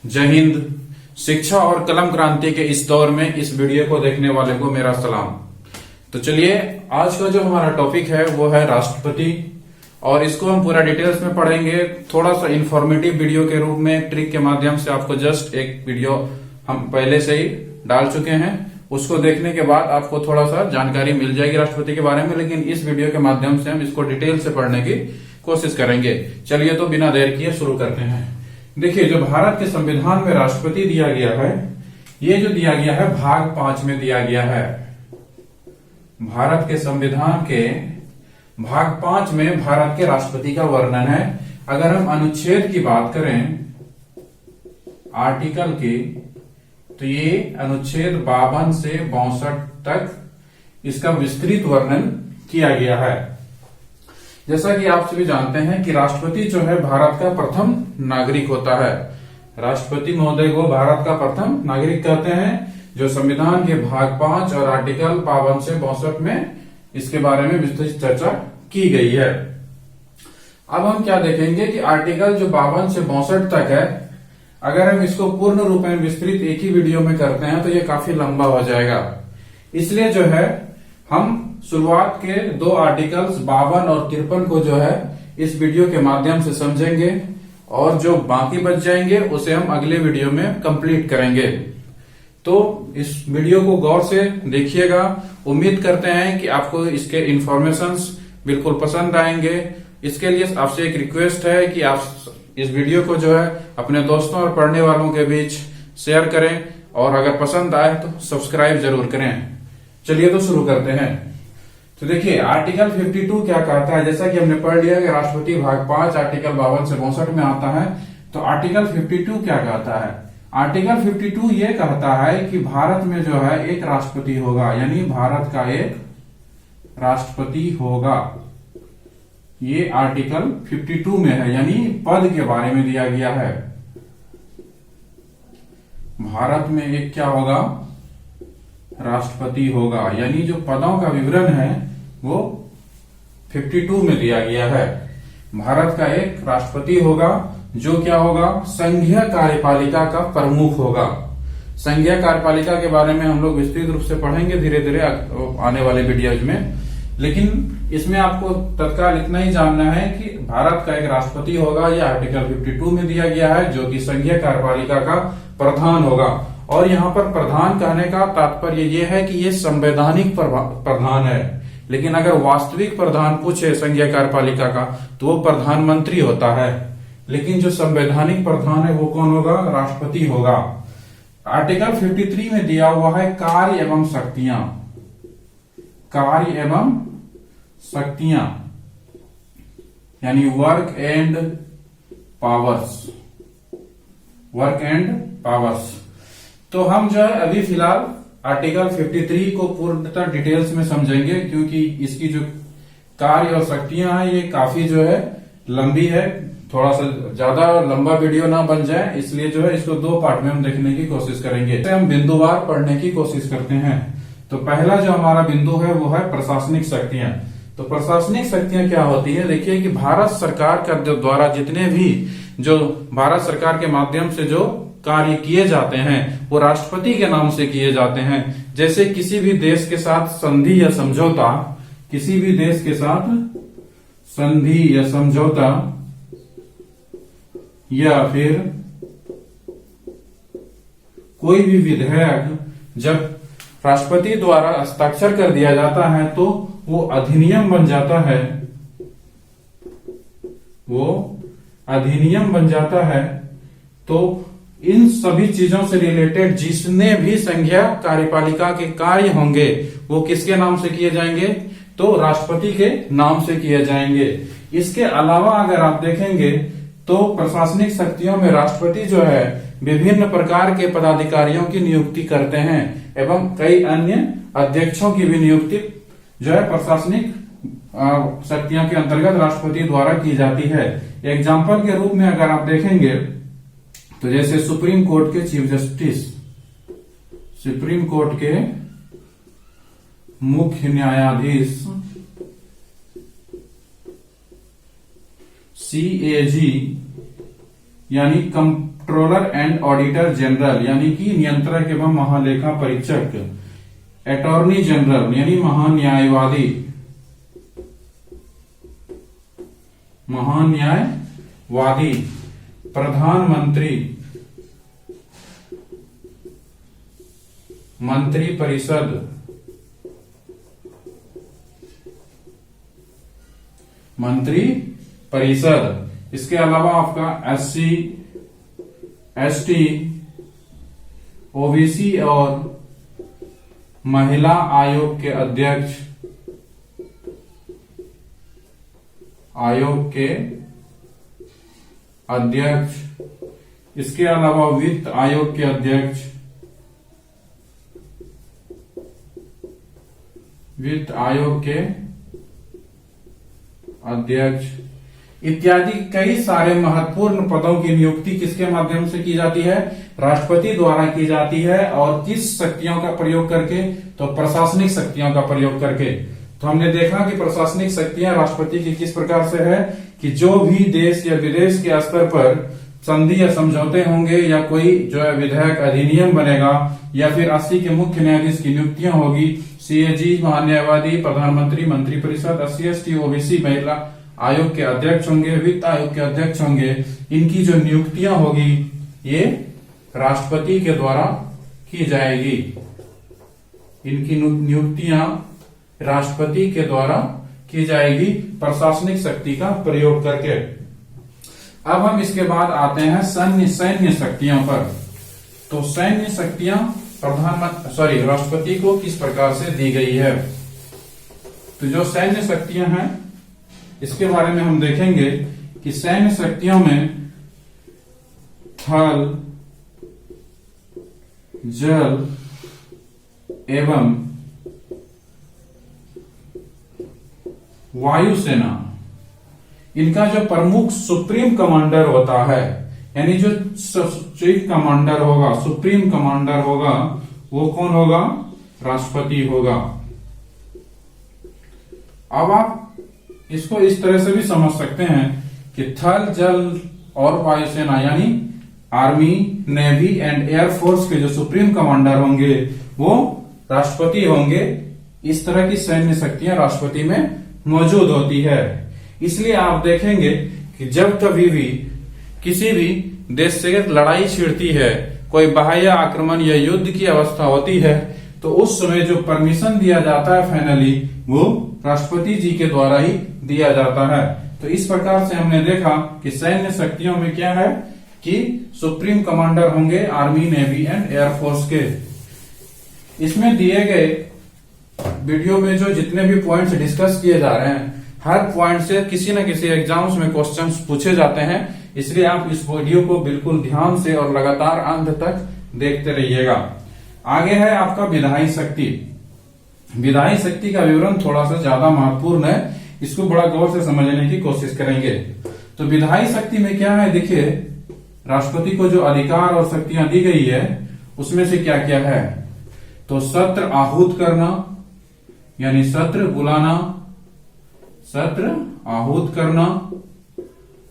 जय हिंद। शिक्षा और कलम क्रांति के इस दौर में इस वीडियो को देखने वाले को मेरा सलाम। तो चलिए, आज का जो हमारा टॉपिक है वो है राष्ट्रपति, और इसको हम पूरा डिटेल्स में पढ़ेंगे। थोड़ा सा इंफॉर्मेटिव वीडियो के रूप में ट्रिक के माध्यम से आपको जस्ट एक वीडियो हम पहले से ही डाल चुके हैं, उसको देखने के बाद आपको थोड़ा सा जानकारी मिल जाएगी राष्ट्रपति के बारे में, लेकिन इस वीडियो के माध्यम से हम इसको डिटेल से पढ़ने की कोशिश करेंगे। चलिए, तो बिना देर किए शुरू करते हैं। देखिए, जो भारत के संविधान में राष्ट्रपति दिया गया है, ये जो दिया गया है भाग 5 में दिया गया है। भारत के संविधान के भाग 5 में भारत के राष्ट्रपति का वर्णन है। अगर हम अनुच्छेद की बात करें, आर्टिकल की, तो ये अनुच्छेद 52 से 62 तक इसका विस्तृत वर्णन किया गया है। जैसा कि आप सभी जानते हैं कि राष्ट्रपति जो है भारत का प्रथम नागरिक होता है। राष्ट्रपति महोदय को भारत का प्रथम नागरिक कहते हैं, जो संविधान के भाग 5 और आर्टिकल 52 से 62 में इसके बारे में विस्तृत चर्चा की गई है। अब हम क्या देखेंगे कि आर्टिकल जो 52 से 62 तक है, अगर हम इसको पूर्ण रूप में विस्तृत एक ही वीडियो में करते हैं तो ये काफी लंबा हो जाएगा। इसलिए जो है हम शुरुआत के 2 आर्टिकल्स 52 और 53 को जो है इस वीडियो के माध्यम से समझेंगे, और जो बाकी बच जाएंगे उसे हम अगले वीडियो में कंप्लीट करेंगे। तो इस वीडियो को गौर से देखिएगा। उम्मीद करते हैं कि आपको इसके इंफॉर्मेशंस बिल्कुल पसंद आएंगे। इसके लिए आपसे एक रिक्वेस्ट है कि आप इस वीडियो को जो है अपने दोस्तों और पढ़ने वालों के बीच शेयर करें, और अगर पसंद आए तो सब्सक्राइब जरूर करें। चलिए, तो शुरू करते हैं। तो देखिए, आर्टिकल 52 क्या कहता है। जैसा कि हमने पढ़ लिया कि राष्ट्रपति भाग 5 आर्टिकल 52 से 62 में आता है। तो आर्टिकल 52 क्या कहता है? आर्टिकल 52 ये कहता है कि भारत में जो है एक राष्ट्रपति होगा, यानी भारत का एक राष्ट्रपति होगा। ये आर्टिकल 52 में है, यानी पद के बारे में दिया गया है। भारत में एक क्या होगा? राष्ट्रपति होगा, यानी जो पदों का विवरण है वो 52 में दिया गया है। भारत का एक राष्ट्रपति होगा, जो क्या होगा? संघीय कार्यपालिका का प्रमुख होगा। संघीय कार्यपालिका के बारे में हम लोग विस्तृत रूप से पढ़ेंगे धीरे धीरे आने वाले वीडियोज में, लेकिन इसमें आपको तत्काल इतना ही जानना है कि भारत का एक राष्ट्रपति होगा। यह आर्टिकल 52 में दिया गया है, जो कि संघीय कार्यपालिका का प्रधान होगा। और यहाँ पर प्रधान कहने का तात्पर्य यह है कि ये संवैधानिक प्रधान है, लेकिन अगर वास्तविक प्रधान पूछे संघीय कार्यपालिका का तो वो प्रधानमंत्री होता है, लेकिन जो संवैधानिक प्रधान है वो कौन होगा? राष्ट्रपति होगा। आर्टिकल 53 में दिया हुआ है कार्य एवं शक्तियां। कार्य एवं शक्तियां यानी work and powers. Work and powers. तो हम जो है अभी फिलहाल आर्टिकल 53 को पूर्णतः डिटेल्स में समझेंगे, क्योंकि इसकी जो कार्य और शक्तियां हैं ये काफी जो है लंबी है। थोड़ा सा ज्यादा लंबा वीडियो ना बन जाए, इसलिए जो है इसको 2 पार्ट में हम देखने की कोशिश करेंगे। इसे हम बिंदुवार पढ़ने की कोशिश करते हैं। तो पहला जो हमारा बिंदु है वो है प्रशासनिक शक्तियां। तो प्रशासनिक शक्तियां क्या होती है? देखिए कि भारत सरकार का द्वारा जितने भी जो भारत सरकार के माध्यम से जो कार्य किए जाते हैं वो राष्ट्रपति के नाम से किए जाते हैं। जैसे किसी भी देश के साथ संधि या समझौता, किसी भी देश के साथ संधि या समझौता, या फिर कोई भी विधेयक जब राष्ट्रपति द्वारा हस्ताक्षर कर दिया जाता है तो वो अधिनियम बन जाता है। वो अधिनियम बन जाता है। तो इन सभी चीजों से रिलेटेड जितने भी संघीय कार्यपालिका के कार्य होंगे वो किसके नाम से किए जाएंगे? तो राष्ट्रपति के नाम से किए जाएंगे। इसके अलावा अगर आप देखेंगे तो प्रशासनिक शक्तियों में राष्ट्रपति जो है विभिन्न प्रकार के पदाधिकारियों की नियुक्ति करते हैं, एवं कई अन्य अध्यक्षों की भी नियुक्ति जो है प्रशासनिक शक्तियों के अंतर्गत राष्ट्रपति द्वारा की जाती है। एग्जाम्पल के रूप में अगर आप देखेंगे तो जैसे सुप्रीम कोर्ट के चीफ जस्टिस, सुप्रीम कोर्ट के मुख्य न्यायाधीश, CAG यानी कंट्रोलर एंड ऑडिटर जनरल यानी कि नियंत्रक एवं महालेखा परीक्षक, अटॉर्नी जनरल यानी महान्यायवादी, महान्यायवादी, प्रधानमंत्री, मंत्रिपरिषद, मंत्री परिषद। इसके अलावा आपका SC, ST, OBC और महिला आयोग के अध्यक्ष, इसके अलावा वित्त आयोग के अध्यक्ष, इत्यादि कई सारे महत्वपूर्ण पदों की नियुक्ति किसके माध्यम से की जाती है? राष्ट्रपति द्वारा की जाती है। और किस शक्तियों का प्रयोग करके? तो प्रशासनिक शक्तियों का प्रयोग करके। तो हमने देखा कि प्रशासनिक शक्तियां राष्ट्रपति की किस प्रकार से है कि जो भी देश या विदेश के स्तर पर संधि या समझौते होंगे या कोई जो है विधेयक अधिनियम बनेगा या फिर 80 के मुख्य न्यायाधीश की नियुक्तियां होगी, CAG महान्यायवादी, प्रधानमंत्री, मंत्रिपरिषद, SC, ST, OBC महिला आयोग के अध्यक्ष होंगे, वित्त आयोग के अध्यक्ष होंगे, इनकी जो नियुक्तियां होगी ये राष्ट्रपति के द्वारा की जाएगी। इनकी नियुक्तियां राष्ट्रपति के द्वारा की जाएगी प्रशासनिक शक्ति का प्रयोग करके। अब हम इसके बाद आते हैं सैन्य शक्तियों पर। तो सैन्य शक्तियां राष्ट्रपति को किस प्रकार से दी गई है? तो जो सैन्य शक्तियां हैं इसके बारे में हम देखेंगे कि सैन्य शक्तियों में थल, जल एवं वायुसेना, इनका जो प्रमुख सुप्रीम कमांडर होता है, यानी जो चीफ कमांडर होगा, सुप्रीम कमांडर होगा, वो कौन होगा? राष्ट्रपति होगा। अब आप इसको इस तरह से भी समझ सकते हैं कि थल, जल और वायुसेना यानी आर्मी, नेवी एंड एयरफोर्स के जो सुप्रीम कमांडर होंगे वो राष्ट्रपति होंगे। इस तरह की सैन्य शक्तियां राष्ट्रपति में मौजूद होती है। इसलिए आप देखेंगे कि जब कभी भी किसी भी देश से लड़ाई छिड़ती है, कोई बाह्य आक्रमण या युद्ध की अवस्था होती है, तो उस समय जो परमिशन दिया जाता है फाइनली वो राष्ट्रपति जी के द्वारा ही दिया जाता है। तो इस प्रकार से हमने देखा कि सैन्य शक्तियों में क्या है कि सुप्रीम कमांडर होंगे आर्मी, नेवी एंड एयरफोर्स के। इसमें दिए गए वीडियो में जो जितने भी पॉइंट्स डिस्कस किए जा रहे हैं, हर पॉइंट से किसी न किसी एग्जाम्स में क्वेश्चंस पूछे जाते हैं। इसलिए आप इस वीडियो को बिल्कुल ध्यान से और लगातार अंत तक देखते रहिएगा। आगे है आपका विधायी शक्ति। विधायी शक्ति का विवरण थोड़ा सा ज्यादा महत्वपूर्ण है, इसको बड़ा गौर से समझने की कोशिश करेंगे। तो विधायी शक्ति में क्या है, देखिए राष्ट्रपति को जो अधिकार और शक्तियां दी गई है उसमें से क्या क्या है? तो सत्र आहूत करना यानी सत्र बुलाना, सत्र आहूत करना,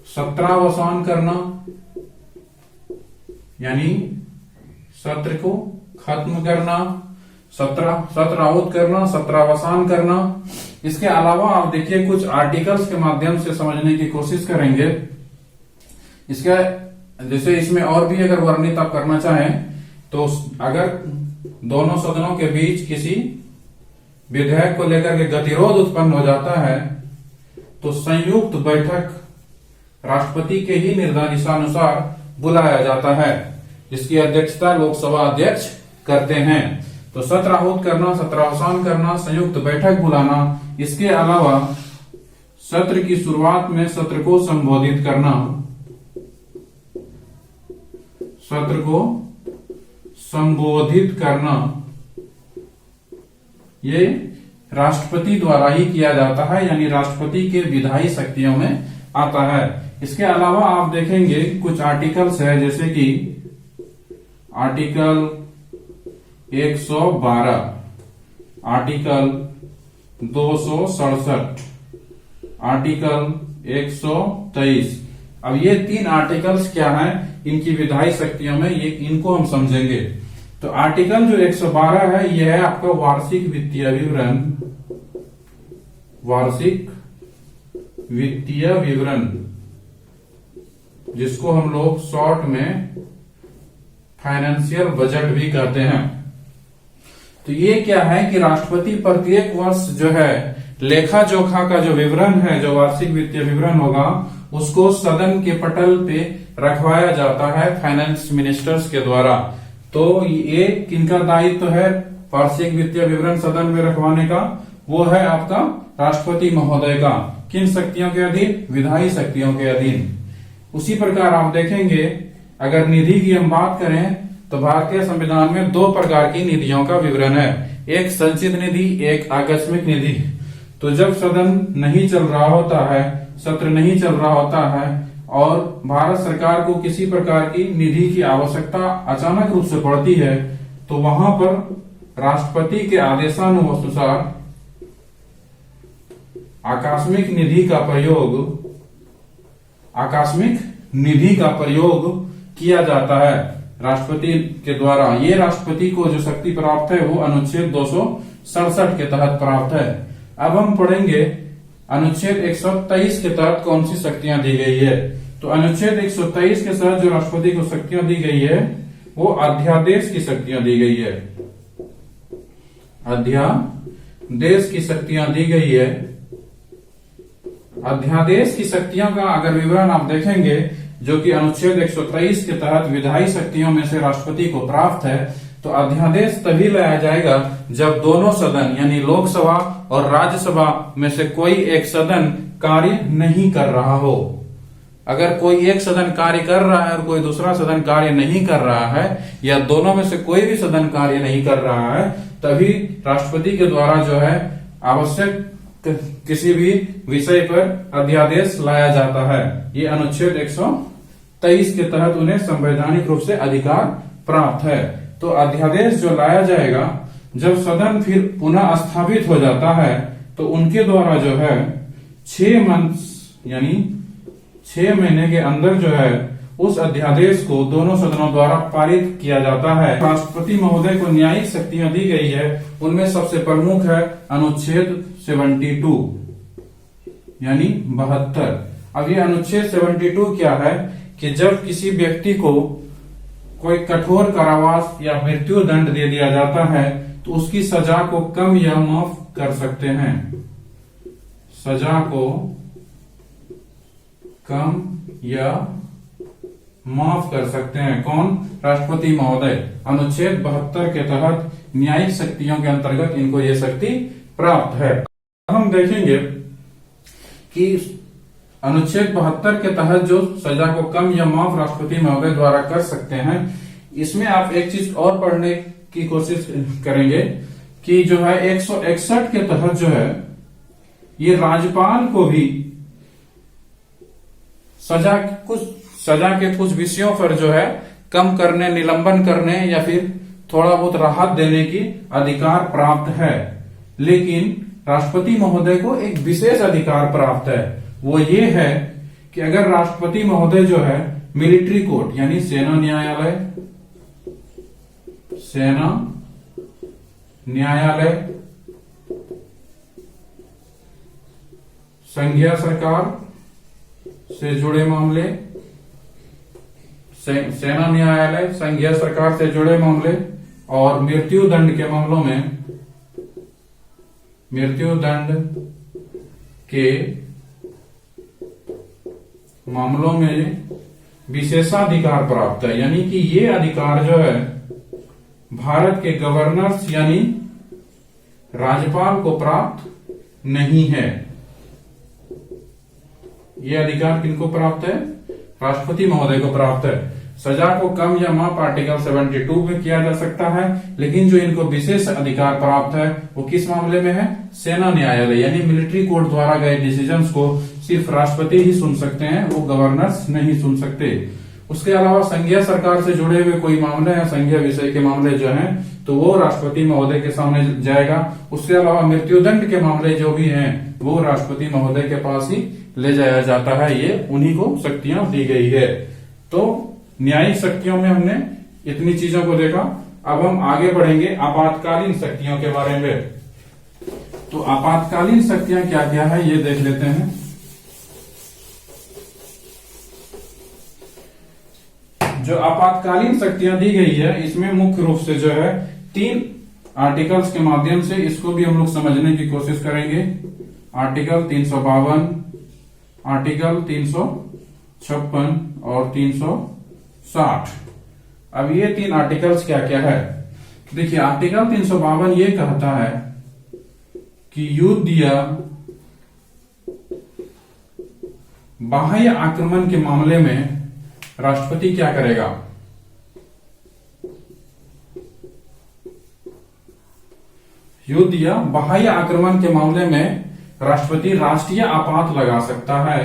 सत्रावसान करना यानी सत्र को खत्म करना, सत्र आहूत करना, सत्रावसान करना। इसके अलावा आप देखिए कुछ आर्टिकल्स के माध्यम से समझने की कोशिश करेंगे। इसका जैसे इसमें और भी अगर वर्णित आप करना चाहें तो अगर दोनों सदनों के बीच किसी विधेयक को लेकर के गतिरोध उत्पन्न हो जाता है तो संयुक्त बैठक राष्ट्रपति के ही निर्देशानुसार बुलाया जाता है, जिसकी अध्यक्षता लोकसभा अध्यक्ष करते हैं। तो सत्र आहूत करना, सत्रावसान करना, संयुक्त बैठक बुलाना। इसके अलावा सत्र की शुरुआत में सत्र को संबोधित करना, सत्र को संबोधित करना, ये राष्ट्रपति द्वारा ही किया जाता है, यानी राष्ट्रपति के विधायी शक्तियों में आता है। इसके अलावा आप देखेंगे कुछ आर्टिकल्स है, जैसे कि आर्टिकल 112, आर्टिकल 267, आर्टिकल 123, अब ये 3 आर्टिकल्स क्या हैं, इनकी विधायी शक्तियों में, ये इनको हम समझेंगे। तो आर्टिकल जो 112 है, यह है आपका वार्षिक वित्तीय विवरण, वार्षिक वित्तीय विवरण, जिसको हम लोग शॉर्ट में फाइनेंशियल बजट भी कहते हैं। तो ये क्या है कि राष्ट्रपति प्रत्येक वर्ष जो है लेखा जोखा का जो विवरण है, जो वार्षिक वित्तीय विवरण होगा, उसको सदन के पटल पे रखवाया जाता है फाइनेंस मिनिस्टर्स के द्वारा। तो ये किनका दायित्व है वार्षिक वित्तीय विवरण सदन में रखवाने का? वो है आपका राष्ट्रपति महोदय का। किन शक्तियों के अधीन? विधायी शक्तियों के अधीन। उसी प्रकार आप देखेंगे, अगर निधि की हम बात करें तो भारतीय संविधान में 2 प्रकार की निधियों का विवरण है, एक संचित निधि, एक आकस्मिक निधि। तो जब सदन नहीं चल रहा होता है, सत्र नहीं चल रहा होता है और भारत सरकार को किसी प्रकार की निधि की आवश्यकता अचानक रूप से पड़ती है, तो वहां पर राष्ट्रपति के आदेशानुसार आकस्मिक निधि का प्रयोग किया जाता है राष्ट्रपति के द्वारा। ये राष्ट्रपति को जो शक्ति प्राप्त है वो अनुच्छेद 267 के तहत प्राप्त है। अब हम पढ़ेंगे अनुच्छेद 123 के तहत कौन सी शक्तियां दी गई है। तो अनुच्छेद 123 के तहत जो राष्ट्रपति को शक्तियां दी गई है, वो अध्यादेश की शक्तियां दी गई है, अध्यादेश की शक्तियां दी गई है। अध्यादेश की शक्तियों का अगर विवरण आप देखेंगे, जो कि अनुच्छेद 123 के तहत विधायी शक्तियों में से राष्ट्रपति को प्राप्त है, तो अध्यादेश तभी लाया जाएगा जब दोनों सदन यानी लोकसभा और राज्यसभा में से कोई एक सदन कार्य नहीं कर रहा हो। अगर कोई एक सदन कार्य कर रहा है और कोई दूसरा सदन कार्य नहीं कर रहा है, या दोनों में से कोई भी सदन कार्य नहीं कर रहा है, तभी राष्ट्रपति के द्वारा जो है आवश्यक किसी भी विषय पर अध्यादेश लाया जाता है। ये अनुच्छेद 123 के तहत उन्हें संवैधानिक रूप से अधिकार प्राप्त है। तो अध्यादेश जो लाया जाएगा, जब सदन फिर पुनः स्थापित हो जाता है, तो उनके द्वारा जो है 6 मंथ यानी 6 महीने के अंदर जो है उस अध्यादेश को दोनों सदनों द्वारा पारित किया जाता है। राष्ट्रपति महोदय को न्यायिक शक्तियां दी गई है, उनमें सबसे प्रमुख है अनुच्छेद 72 यानी 72। अब ये अनुच्छेद 72 क्या है कि जब किसी व्यक्ति को कोई कठोर कारावास या मृत्यु दंड दे दिया जाता है, तो उसकी सजा को कम या माफ कर सकते हैं। सजा को कम या माफ कर सकते हैं कौन? राष्ट्रपति महोदय। अनुच्छेद 72 के तहत न्यायिक शक्तियों के अंतर्गत इनको ये शक्ति प्राप्त है। हम देखेंगे कि अनुच्छेद 72 के तहत जो सजा को कम या माफ राष्ट्रपति महोदय द्वारा कर सकते हैं, इसमें आप एक चीज और पढ़ने की कोशिश करेंगे कि जो है 161 के तहत जो है ये राज्यपाल को भी सजा के कुछ विषयों पर जो है कम करने, निलंबन करने या फिर थोड़ा बहुत राहत देने की अधिकार प्राप्त है। लेकिन राष्ट्रपति महोदय को एक विशेष अधिकार प्राप्त है, वो ये है कि अगर राष्ट्रपति महोदय जो है मिलिट्री कोर्ट यानी सेना न्यायालय, संघीय सरकार से जुड़े मामले, सेना न्यायालय, संघीय सरकार से जुड़े मामले और मृत्यु दंड के मामलों में विशेषाधिकार प्राप्त है। यानी कि ये अधिकार जो है भारत के गवर्नर्स यानी राज्यपाल को प्राप्त नहीं है। ये अधिकार किनको प्राप्त है? राष्ट्रपति महोदय को प्राप्त है। सजा को कम या माफ आर्टिकल 72 में किया जा सकता है, लेकिन जो इनको विशेष अधिकार प्राप्त है वो किस मामले में है? सेना न्यायालय यानी मिलिट्री कोर्ट द्वारा गए डिसीजंस को सिर्फ राष्ट्रपति ही सुन सकते हैं, वो गवर्नर्स नहीं सुन सकते। उसके अलावा संघीय सरकार से जुड़े हुए कोई मामले या संघीय विषय के मामले जो हैं, तो वो राष्ट्रपति महोदय के सामने जाएगा। उसके अलावा मृत्युदंड के मामले जो भी हैं वो राष्ट्रपति महोदय के पास ही ले जाया जाता है, ये उन्हीं को शक्तियां दी गई है। तो न्यायिक शक्तियों में हमने इतनी चीजों को देखा। अब हम आगे बढ़ेंगे आपातकालीन शक्तियों के बारे में। तो आपातकालीन शक्तियां क्या क्या है ये देख लेते हैं। जो आपातकालीन शक्तियां दी गई है इसमें मुख्य रूप से जो है 3 आर्टिकल्स के माध्यम से इसको भी हम लोग समझने की कोशिश करेंगे। आर्टिकल 352, आर्टिकल 356 और 360। अब ये 3 आर्टिकल्स क्या क्या है देखिए। आर्टिकल 352 ये कहता है कि युद्ध या बाह्य आक्रमण के मामले में राष्ट्रपति क्या करेगा। युद्ध या बाह्य आक्रमण के मामले में राष्ट्रपति राष्ट्रीय आपात लगा सकता है।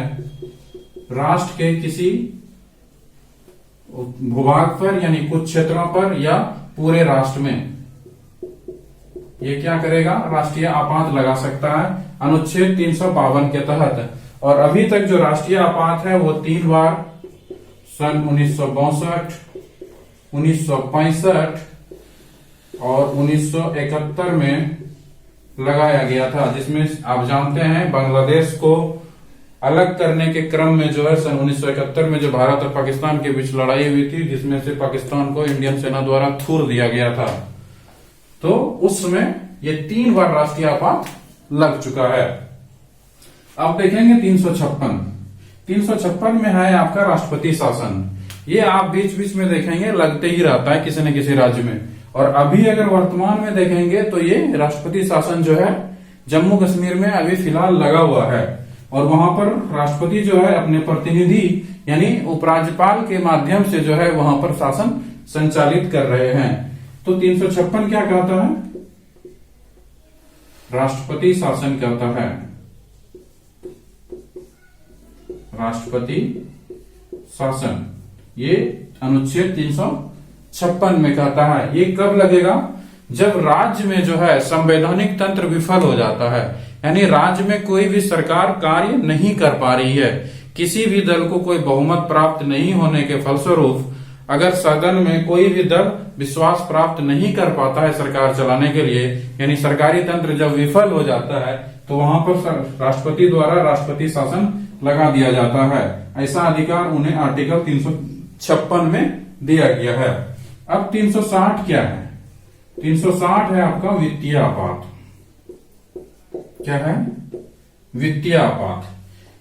राष्ट्र के किसी भूभाग पर यानी कुछ क्षेत्रों पर या पूरे राष्ट्र में ये क्या करेगा, राष्ट्रीय आपात लगा सकता है अनुच्छेद 352 के तहत। और अभी तक जो राष्ट्रीय आपात है वो 3 बार सन 1962, 1965 और 1971 में लगाया गया था, जिसमें आप जानते हैं बांग्लादेश को अलग करने के क्रम में जो है सन 1971 में जो भारत और पाकिस्तान के बीच लड़ाई हुई थी, जिसमें से पाकिस्तान को इंडियन सेना द्वारा थूर दिया गया था। तो उस समय ये 3 बार राष्ट्रीय आपात लग चुका है। अब देखेंगे 356 में है आपका राष्ट्रपति शासन। ये आप बीच बीच में देखेंगे लगते ही रहता है किसी न किसी राज्य में। और अभी अगर वर्तमान में देखेंगे तो ये राष्ट्रपति शासन जो है जम्मू कश्मीर में अभी फिलहाल लगा हुआ है। और वहां पर राष्ट्रपति जो है अपने प्रतिनिधि यानी उपराज्यपाल के माध्यम से जो है वहां पर शासन संचालित कर रहे हैं। तो 356 क्या कहता है, राष्ट्रपति शासन कहता है। राष्ट्रपति शासन ये अनुच्छेद 356 में कहता है। ये कब लगेगा, जब राज्य में जो है संवैधानिक तंत्र विफल हो जाता है, यानी राज्य में कोई भी सरकार कार्य नहीं कर पा रही है, किसी भी दल को कोई बहुमत प्राप्त नहीं होने के फलस्वरूप अगर सदन में कोई भी दल विश्वास प्राप्त नहीं कर पाता है सरकार चलाने के लिए, यानी सरकारी तंत्र जब विफल हो जाता है तो वहां पर राष्ट्रपति द्वारा राष्ट्रपति शासन लगा दिया जाता है। ऐसा अधिकार उन्हें आर्टिकल 356 में दिया गया है। अब 360 क्या है, 360 है आपका वित्तीय आपात। क्या है, वित्तीय आपात।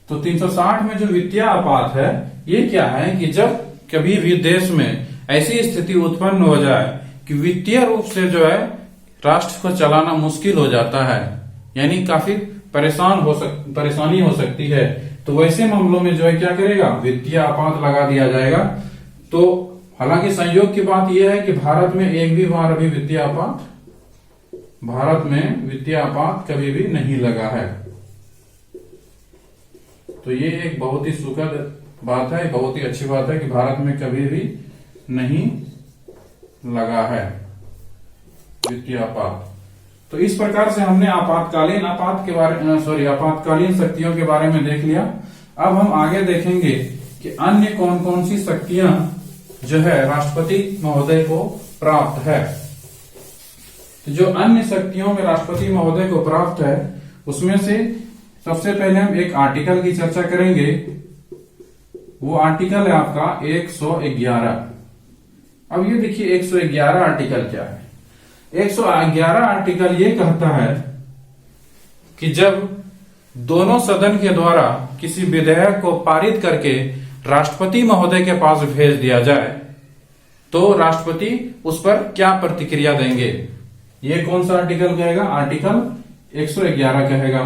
तो 360 में जो वित्तीय आपात है ये क्या है कि जब कभी भी देश में ऐसी स्थिति उत्पन्न हो जाए कि वित्तीय रूप से जो है राष्ट्र को चलाना मुश्किल हो जाता है, यानी काफी परेशानी हो सकती है, तो वैसे मामलों में जो है क्या करेगा, वित्तीय आपात लगा दिया जाएगा। तो हालांकि संयोग की बात यह है कि भारत में एक भी बार अभी भारत में वित्तीय आपात कभी भी नहीं लगा है। तो ये एक बहुत ही सुखद बात है, बहुत ही अच्छी बात है कि भारत में कभी भी नहीं लगा है वित्तीय आपात। तो इस प्रकार से हमने आपातकालीन शक्तियों के बारे में देख लिया। अब हम आगे देखेंगे कि अन्य कौन कौन सी शक्तियां जो है राष्ट्रपति महोदय को प्राप्त है। तो जो अन्य शक्तियों में राष्ट्रपति महोदय को प्राप्त है उसमें से सबसे पहले हम एक आर्टिकल की चर्चा करेंगे। वो आर्टिकल है आपका 111। अब ये देखिए 111 आर्टिकल क्या है। 111 आर्टिकल ये कहता है कि जब दोनों सदन के द्वारा किसी विधेयक को पारित करके राष्ट्रपति महोदय के पास भेज दिया जाए तो राष्ट्रपति उस पर क्या प्रतिक्रिया देंगे। ये कौन सा आर्टिकल कहेगा, आर्टिकल 111 कहेगा।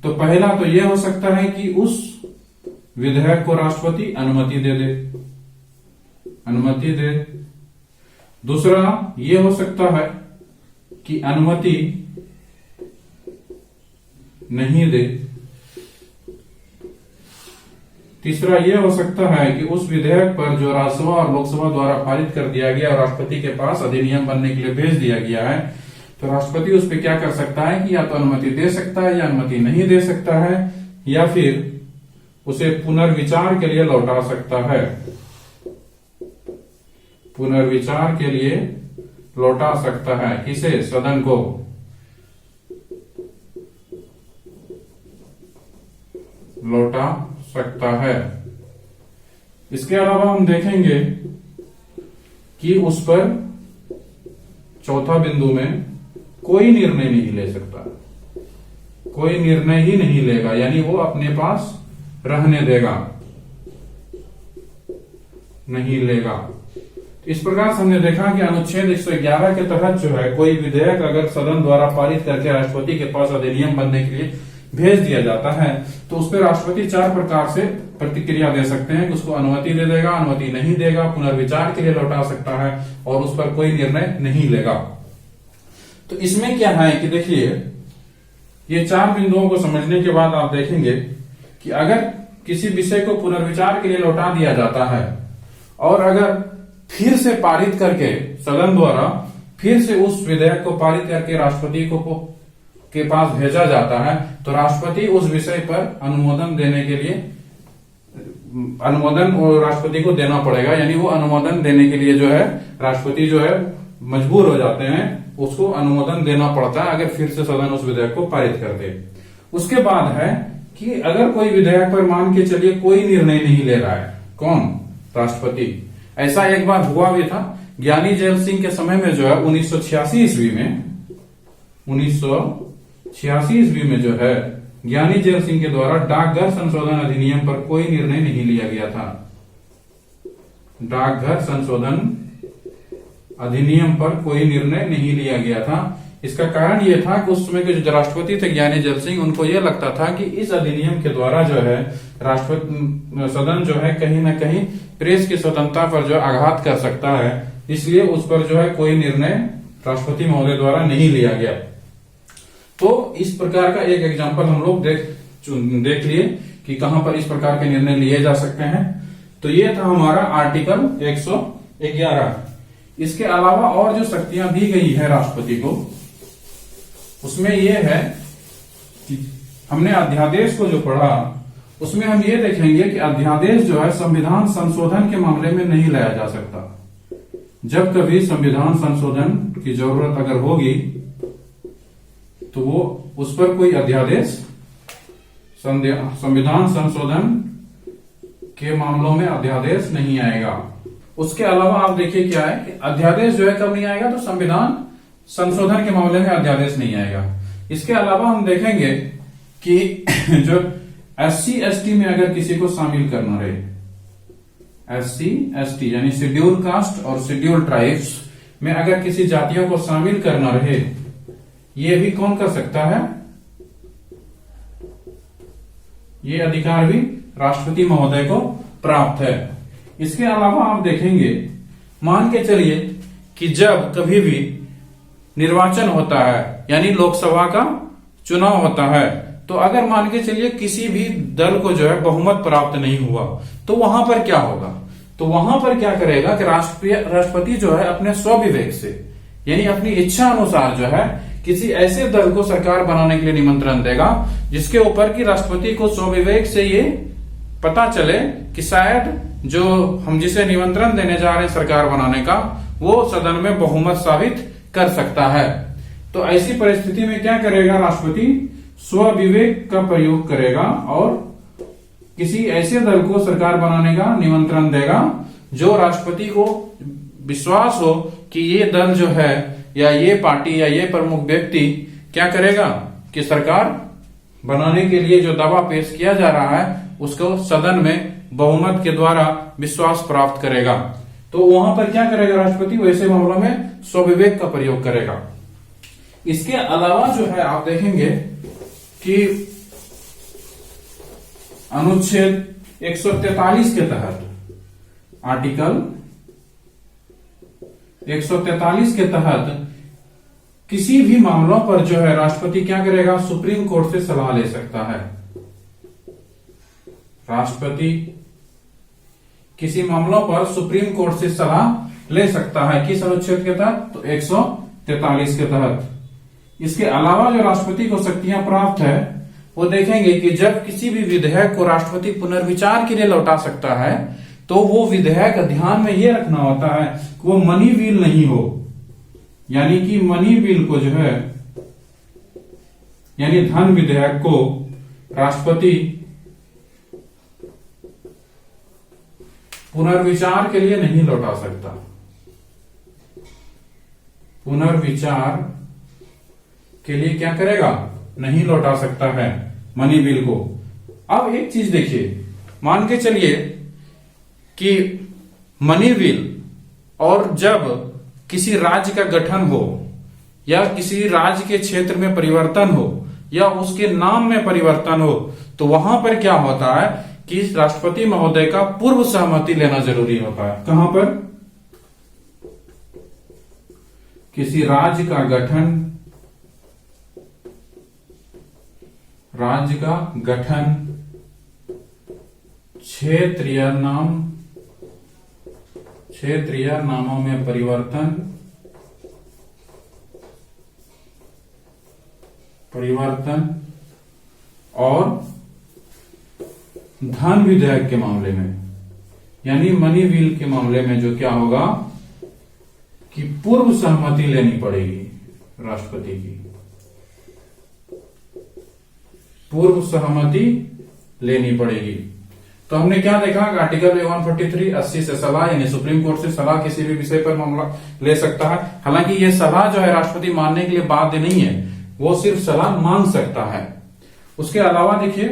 तो पहला तो ये हो सकता है कि उस विधेयक को राष्ट्रपति अनुमति दे। दूसरा ये हो सकता है कि अनुमति नहीं दे। तीसरा यह हो सकता है कि उस विधेयक पर जो राज्यसभा और लोकसभा द्वारा पारित कर दिया गया और राष्ट्रपति के पास अधिनियम बनने के लिए भेज दिया गया है, तो राष्ट्रपति उस पर क्या कर सकता है कि या तो अनुमति दे सकता है या अनुमति नहीं दे सकता है, या फिर उसे पुनर्विचार के लिए लौटा सकता है, पुनर्विचार के लिए लौटा सकता है। किसे? सदन को। लौटा सकता है। इसके अलावा हम देखेंगे कि उस पर चौथा बिंदु में कोई निर्णय नहीं ले सकता, कोई निर्णय ही नहीं लेगा, यानी वो अपने पास रहने देगा, नहीं लेगा। इस प्रकार से हमने देखा कि अनुच्छेद 111 के तहत जो है कोई विधेयक अगर सदन द्वारा पारित करके राष्ट्रपति के पास अधिनियम बनने के लिए भेज दिया जाता है तो उस पर राष्ट्रपति 4 प्रकार से प्रतिक्रिया दे सकते हैं कि उसको अनुमति दे देगा, अनुमति नहीं देगा, पुनर्विचार के लिए लौटा सकता है और उस पर कोई निर्णय नहीं लेगा। तो इसमें क्या है कि देखिए, ये 4 बिंदुओं को समझने के बाद आप देखेंगे कि अगर किसी विषय को पुनर्विचार के लिए लौटा दिया जाता है और अगर फिर से पारित करके सदन द्वारा फिर से उस विधेयक को पारित करके राष्ट्रपति को के पास भेजा जाता है तो राष्ट्रपति उस विषय पर अनुमोदन देने के लिए अनुमोदन राष्ट्रपति को देना पड़ेगा, यानी वो अनुमोदन देने के लिए जो है राष्ट्रपति जो है मजबूर हो जाते हैं, उसको अनुमोदन देना पड़ता है अगर फिर से सदन उस विधेयक को पारित कर दे। उसके बाद है कि अगर कोई विधेयक पर मान के चलिए कोई निर्णय नहीं ले रहा है, कौन? राष्ट्रपति। ऐसा एक बार हुआ भी था, ज्ञानी जैल सिंह के समय में जो है 1986 ईस्वी में जो है ज्ञानी जैल सिंह के द्वारा डाकघर संशोधन अधिनियम पर कोई निर्णय नहीं लिया गया था। डाकघर संशोधन अधिनियम पर कोई निर्णय नहीं लिया गया था। इसका कारण यह था कि उस समय के जो राष्ट्रपति थे ज्ञानी जैल सिंह, उनको यह लगता था कि इस अधिनियम के द्वारा जो है राष्ट्रपति सदन जो है कहीं न कहीं प्रेस की स्वतंत्रता पर जो आघात कर सकता है, इसलिए उस पर जो है कोई निर्णय राष्ट्रपति महोदय द्वारा नहीं लिया गया। तो इस प्रकार का एक एग्जाम्पल हम लोग देख लिए कि कहां पर इस प्रकार के निर्णय लिए जा सकते हैं। तो ये था हमारा आर्टिकल 111। इसके अलावा और जो शक्तियां दी गई है राष्ट्रपति को, उसमें यह है कि हमने अध्यादेश को जो पढ़ा उसमें हम ये देखेंगे कि अध्यादेश जो है संविधान संशोधन के मामले में नहीं लाया जा सकता। जब कभी संविधान संशोधन की जरूरत अगर होगी तो वो उस पर कोई अध्यादेश संविधान संशोधन के मामलों में अध्यादेश नहीं आएगा। उसके अलावा आप देखिए क्या है कि अध्यादेश जो है कब नहीं आएगा, तो संविधान संशोधन के मामले में अध्यादेश नहीं आएगा। इसके अलावा हम देखेंगे कि जो SC ST में अगर किसी को शामिल करना रहे, SC ST यानी शेड्यूल कास्ट और शेड्यूल ट्राइब्स में अगर किसी जातियों को शामिल करना रहे, ये भी कौन कर सकता है? ये अधिकार भी राष्ट्रपति महोदय को प्राप्त है। इसके अलावा आप देखेंगे, मान के चलिए कि जब कभी भी निर्वाचन होता है यानी लोकसभा का चुनाव होता है, तो अगर मान के चलिए किसी भी दल को जो है बहुमत प्राप्त नहीं हुआ तो वहां पर क्या होगा? तो वहां पर क्या करेगा कि राष्ट्रपति जो है अपने स्वविवेक से यानी अपनी इच्छा अनुसार जो है किसी ऐसे दल को सरकार बनाने के लिए निमंत्रण देगा जिसके ऊपर कि राष्ट्रपति को स्वविवेक से ये पता चले कि शायद जो हम जिसे निमंत्रण देने जा रहे हैं सरकार बनाने का, वो सदन में बहुमत साबित कर सकता है। तो ऐसी परिस्थिति में क्या करेगा? राष्ट्रपति स्वविवेक का प्रयोग करेगा और किसी ऐसे दल को सरकार बनाने का निमंत्रण देगा जो राष्ट्रपति को विश्वास हो कि ये दल जो है या ये पार्टी या ये प्रमुख व्यक्ति क्या करेगा कि सरकार बनाने के लिए जो दावा पेश किया जा रहा है उसको सदन में बहुमत के द्वारा विश्वास प्राप्त करेगा। तो वहां पर क्या करेगा राष्ट्रपति? वैसे मामलों में स्वविवेक का प्रयोग करेगा। इसके अलावा जो है आप देखेंगे कि अनुच्छेद 143 के तहत, आर्टिकल 143 के तहत किसी भी मामलों पर जो है राष्ट्रपति क्या करेगा? सुप्रीम कोर्ट से सलाह ले सकता है। राष्ट्रपति किसी मामलों पर सुप्रीम कोर्ट से सलाह ले सकता है। किस अनुच्छेद के तहत? तो 143 के तहत। इसके अलावा जो राष्ट्रपति को शक्तियां प्राप्त है वो देखेंगे कि जब किसी भी विधेयक को राष्ट्रपति पुनर्विचार के लिए लौटा सकता है तो वो विधेयक ध्यान में ये रखना होता है कि वो मनी बिल नहीं हो, यानी कि मनी बिल को जो है यानी धन विधेयक को राष्ट्रपति पुनर्विचार के लिए नहीं लौटा सकता, पुनर्विचार के लिए क्या करेगा, नहीं लौटा सकता है मनी बिल को। अब एक चीज देखिए, मान के चलिए कि मनी बिल और जब किसी राज्य का गठन हो या किसी राज्य के क्षेत्र में परिवर्तन हो या उसके नाम में परिवर्तन हो तो वहां पर क्या होता है कि राष्ट्रपति महोदय का पूर्व सहमति लेना जरूरी होता है। कहां पर, किसी राज्य का गठन, राज्य का गठन, क्षेत्र या नामों में परिवर्तन और धन विधेयक के मामले में यानी मनी बिल के मामले में जो क्या होगा कि पूर्व सहमति लेनी पड़ेगी राष्ट्रपति की, पूर्व सहमति लेनी पड़ेगी। तो हमने क्या देखा कि आर्टिकल 143 80 से सलाह यानी सुप्रीम कोर्ट से सलाह किसी भी विषय पर मामला ले सकता है। हालांकि ये सलाह जो है राष्ट्रपति मानने के लिए बाध्य नहीं है, वो सिर्फ सलाह मांग सकता है। उसके अलावा देखिए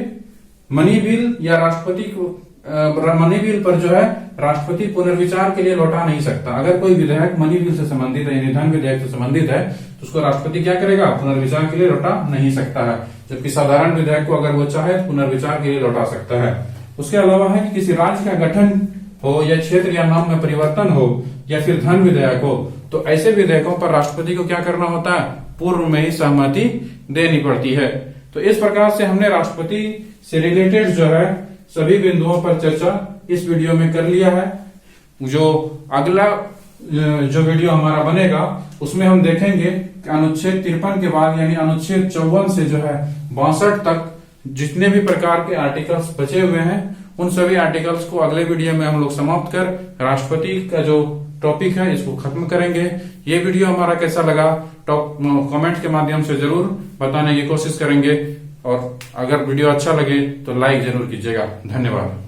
मनी बिल या राष्ट्रपति को मनी बिल पर जो है राष्ट्रपति पुनर्विचार के लिए लौटा नहीं सकता। अगर कोई विधेयक मनी बिल से संबंधित है यानी धन विधेयक से संबंधित है तो उसको राष्ट्रपति क्या करेगा, पुनर्विचार के लिए लौटा नहीं सकता है। जबकि साधारण विधेयक को अगर वो चाहे तो पुनर्विचार के लिए लौटा सकता है। उसके अलावा है कि किसी राज्य का गठन हो या क्षेत्र या नाम में परिवर्तन हो या फिर धन विधेयक हो तो ऐसे विधेयकों पर राष्ट्रपति को क्या करना होता है, पूर्व में ही सहमति देनी पड़ती है। तो इस प्रकार से हमने राष्ट्रपति से रिलेटेड जो है सभी बिंदुओं पर चर्चा इस वीडियो में कर लिया है। जो अगला जो वीडियो हमारा बनेगा उसमें हम देखेंगे कि अनुच्छेद 53 के बाद यानी अनुच्छेद 54 से जो है 62 तक जितने भी प्रकार के आर्टिकल्स बचे हुए हैं उन सभी आर्टिकल्स को अगले वीडियो में हम लोग समाप्त कर राष्ट्रपति का जो टॉपिक है इसको खत्म करेंगे। ये वीडियो हमारा कैसा लगा कमेंट के माध्यम से जरूर बताने की कोशिश करेंगे और अगर वीडियो अच्छा लगे तो लाइक जरूर कीजिएगा। धन्यवाद।